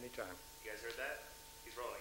Anytime. You guys heard that? He's rolling.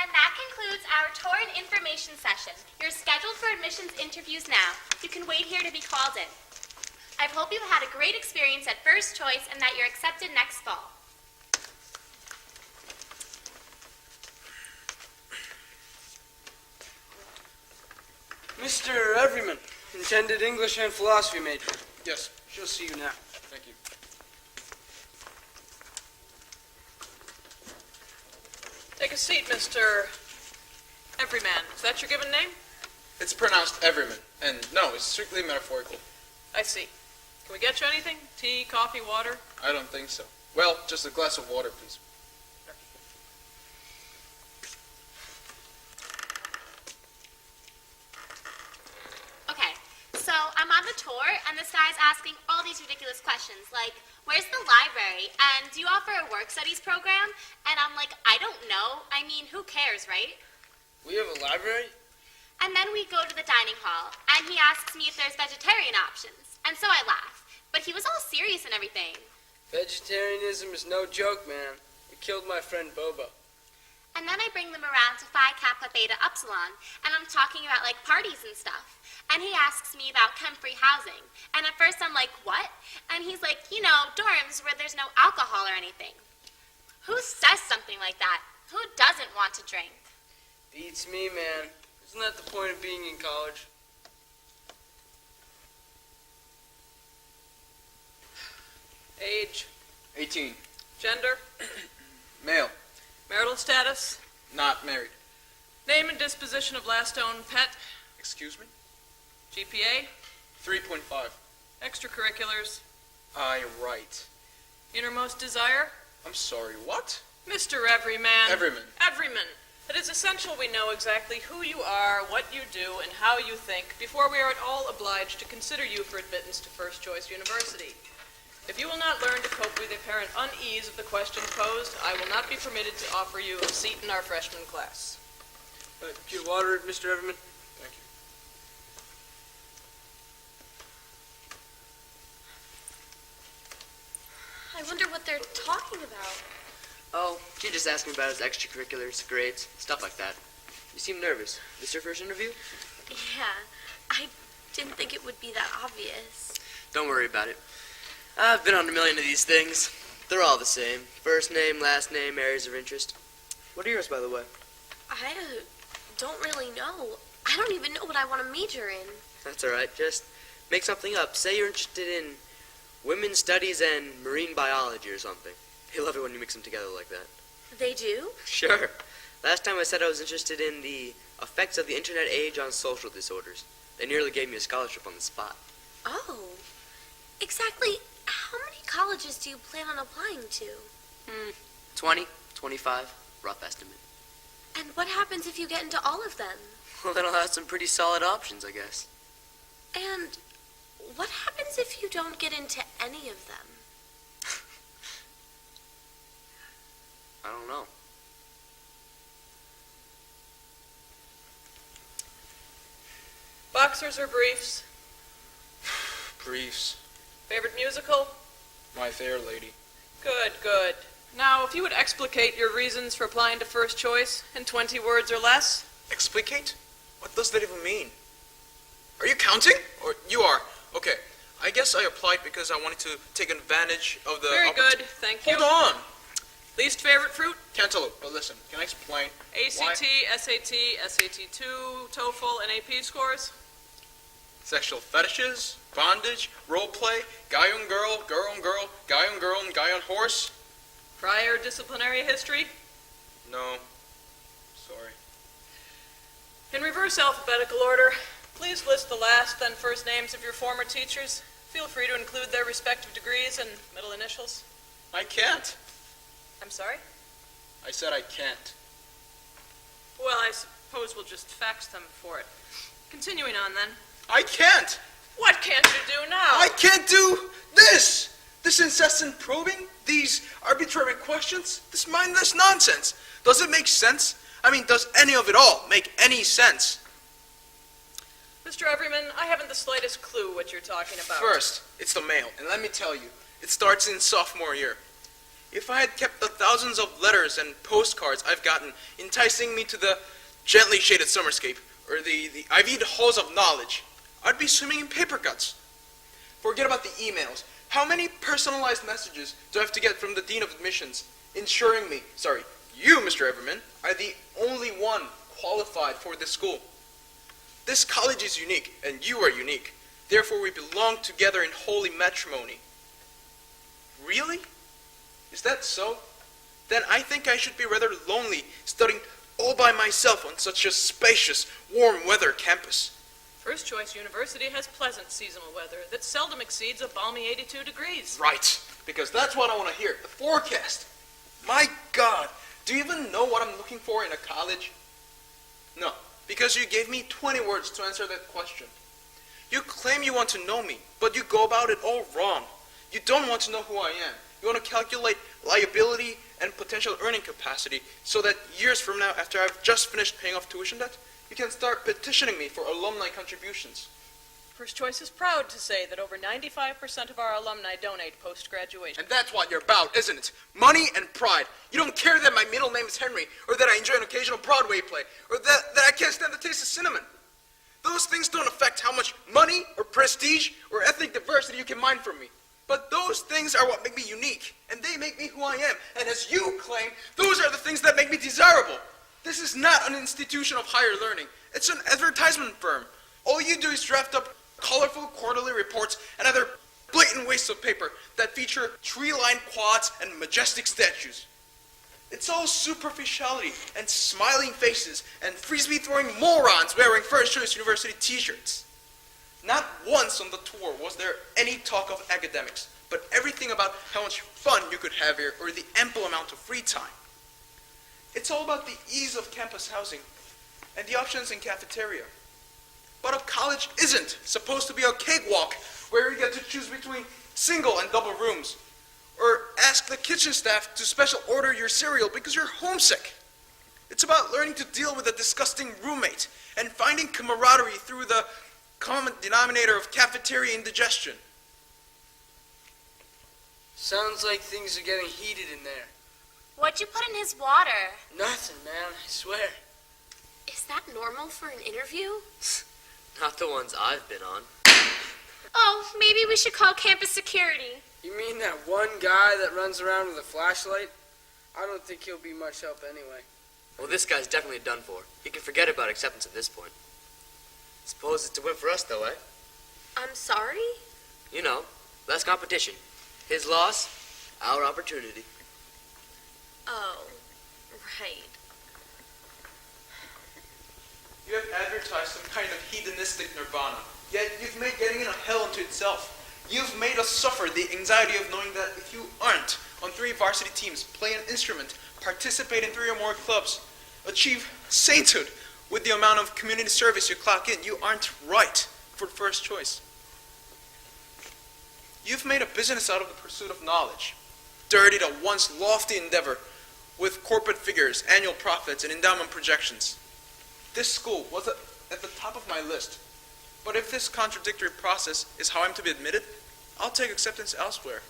And that concludes our tour and information session. You're scheduled for admissions interviews now. You can wait here to be called in. I hope you've had a great experience at First Choice and that you're accepted next fall. Mr. Everyman, intended English and philosophy major. Yes. She'll see you now. Thank you. Take a seat, Mr. Everyman. Is that your given name? It's pronounced Everyman, and no, it's strictly metaphorical. I see. Can we get you anything? Tea, coffee, water? I don't think so. Well, just a glass of water, please. Okay, so I'm on the tour, and this guy's asking all these ridiculous questions, like, where's the library? And do you offer a work studies program? And I'm like, I don't know. I mean, who cares, right? We have a library? And then we go to the dining hall, and he asks me if there's vegetarian options. And so I laugh. But he was all serious and everything. Vegetarianism is no joke, man. It killed my friend Bobo. And then I bring them around to Phi Kappa Beta Upsilon, and I'm talking about, like, parties and stuff. And he asks me about chem-free housing. And at first I'm like, what? And he's like, you know, dorms where there's no alcohol or anything. Who says something like that? Who doesn't want to drink? Beats me, man. Isn't that the point of being in college? Age? 18. Gender? Male. Marital status? Not married. Name and disposition of last owned pet? Excuse me? GPA? 3.5. Extracurriculars? I write. Innermost desire? I'm sorry, what? Mr. Everyman. Everyman. Everyman. It is essential we know exactly who you are, what you do, and how you think before we are at all obliged to consider you for admittance to First Choice University. If you will not learn to cope with the apparent unease of the question posed, I will not be permitted to offer you a seat in our freshman class. Get water, Mr. Everman? Thank you. I wonder what they're talking about. Oh, she just asked me about his extracurriculars, grades, stuff like that. You seem nervous. This your first interview? Yeah, I didn't think it would be that obvious. Don't worry about it. I've been on a million of these things. They're all the same. First name, last name, areas of interest. What are yours, by the way? I don't really know. I don't even know what I want to major in. That's all right. Just make something up. Say you're interested in women's studies and marine biology or something. They love it when you mix them together like that. They do? Sure. Last time I said I was interested in the effects of the internet age on social disorders. They nearly gave me a scholarship on the spot. Oh. Exactly how many colleges do you plan on applying to? 20, 25, rough estimate. And what happens if you get into all of them? Well, then I'll have some pretty solid options, I guess. And what happens if you don't get into any of them? I don't know. Boxers or briefs? Briefs. Favorite musical? My Fair Lady. Good, good. Now, if you would explicate your reasons for applying to First Choice in 20 words or less. Explicate? What does that even mean? Are you counting? Or you are? Okay. I guess I applied because I wanted to take advantage of the... Very good, thank you. Hold on! Least favorite fruit? Cantaloupe. But listen, can I explain ACT, why? SAT, SAT2, TOEFL, and AP scores? Sexual fetishes, bondage, role play, guy on girl, girl on girl, guy on girl, and guy on horse? Prior disciplinary history? No. Sorry. In reverse alphabetical order, please list the last then first names of your former teachers. Feel free to include their respective degrees and middle initials. I can't. I'm sorry? I said I can't. Well, I suppose we'll just fax them for it. Continuing on then. I can't! What can't you do now? I can't do this! This incessant probing? These arbitrary questions? This mindless nonsense? Does it make sense? I mean, does any of it all make any sense? Mr. Everyman, I haven't the slightest clue what you're talking about. First, it's the mail, and let me tell you, it starts in sophomore year. If I had kept the thousands of letters and postcards I've gotten enticing me to the gently shaded summerscape, or the ivied halls of knowledge, I'd be swimming in paper cuts. Forget about the emails. How many personalized messages do I have to get from the Dean of Admissions, ensuring me, you, Mr. Everman, are the only one qualified for this school? This college is unique, and you are unique. Therefore, we belong together in holy matrimony. Really? Is that so? Then I think I should be rather lonely, studying all by myself on such a spacious, warm-weather campus. First Choice University has pleasant seasonal weather that seldom exceeds a balmy 82 degrees. Right, because that's what I want to hear, the forecast. My God, do you even know what I'm looking for in a college? No, because you gave me 20 words to answer that question. You claim you want to know me, but you go about it all wrong. You don't want to know who I am. You want to calculate liability and potential earning capacity so that years from now, after I've just finished paying off tuition debt, you can start petitioning me for alumni contributions. First Choice is proud to say that over 95% of our alumni donate post-graduation. And that's what you're about, isn't it? Money and pride. You don't care that my middle name is Henry, or that I enjoy an occasional Broadway play, or that I can't stand the taste of cinnamon. Those things don't affect how much money or prestige or ethnic diversity you can mine from me. But those things are what make me unique, and they make me who I am. And as you claim, those are the things that make me desirable. This is not an institution of higher learning. It's an advertisement firm. All you do is draft up colorful quarterly reports and other blatant wastes of paper that feature tree-lined quads and majestic statues. It's all superficiality and smiling faces and frisbee-throwing morons wearing First Choice University t-shirts. Not once on the tour was there any talk of academics, but everything about how much fun you could have here or the ample amount of free time. It's all about the ease of campus housing and the options in cafeteria. But a college isn't supposed to be a cakewalk where you get to choose between single and double rooms, or ask the kitchen staff to special order your cereal because you're homesick. It's about learning to deal with a disgusting roommate and finding camaraderie through the common denominator of cafeteria indigestion. Sounds like things are getting heated in there. What'd you put in his water? Nothing, man, I swear. Is that normal for an interview? Not the ones I've been on. Oh, maybe we should call campus security. You mean that one guy that runs around with a flashlight? I don't think he'll be much help anyway. Well, this guy's definitely done for. He can forget about acceptance at this point. Suppose it's a win for us, though, eh? I'm sorry? You know, less competition. His loss, our opportunity. Oh, right. You have advertised some kind of hedonistic nirvana, yet you've made getting in a hell unto itself. You've made us suffer the anxiety of knowing that if you aren't on 3 varsity teams, play an instrument, participate in 3 or more clubs, achieve sainthood with the amount of community service you clock in, you aren't right for First Choice. You've made a business out of the pursuit of knowledge, dirtied a once lofty endeavor with corporate figures, annual profits, and endowment projections. This school was at the top of my list. But if this contradictory process is how I'm to be admitted, I'll take acceptance elsewhere.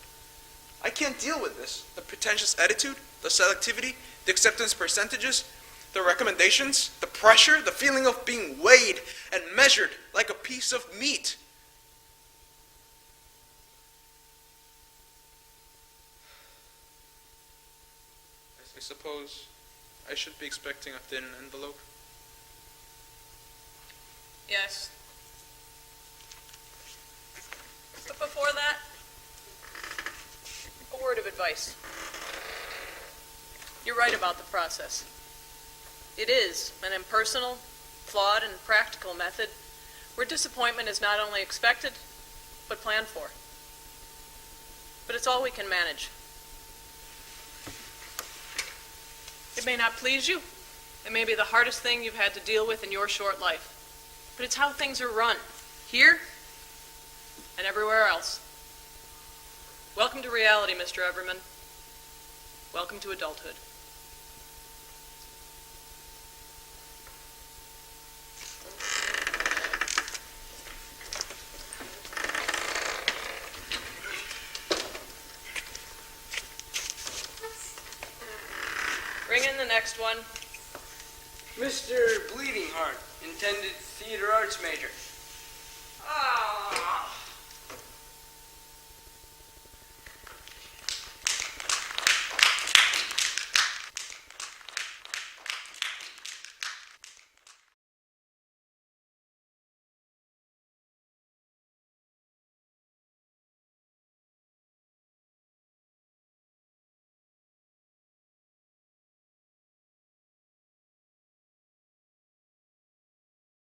I can't deal with this. The pretentious attitude, the selectivity, the acceptance percentages, the recommendations, the pressure, the feeling of being weighed and measured like a piece of meat. I suppose I should be expecting a thin envelope. Yes. But before that, a word of advice. You're right about the process. It is an impersonal, flawed, and practical method where disappointment is not only expected, but planned for. But it's all we can manage. It may not please you. It may be the hardest thing you've had to deal with in your short life. But it's how things are run, here and everywhere else. Welcome to reality, Mr. Everman. Welcome to adulthood. next one. Mr. Bleeding Heart, intended theater arts major. Oh,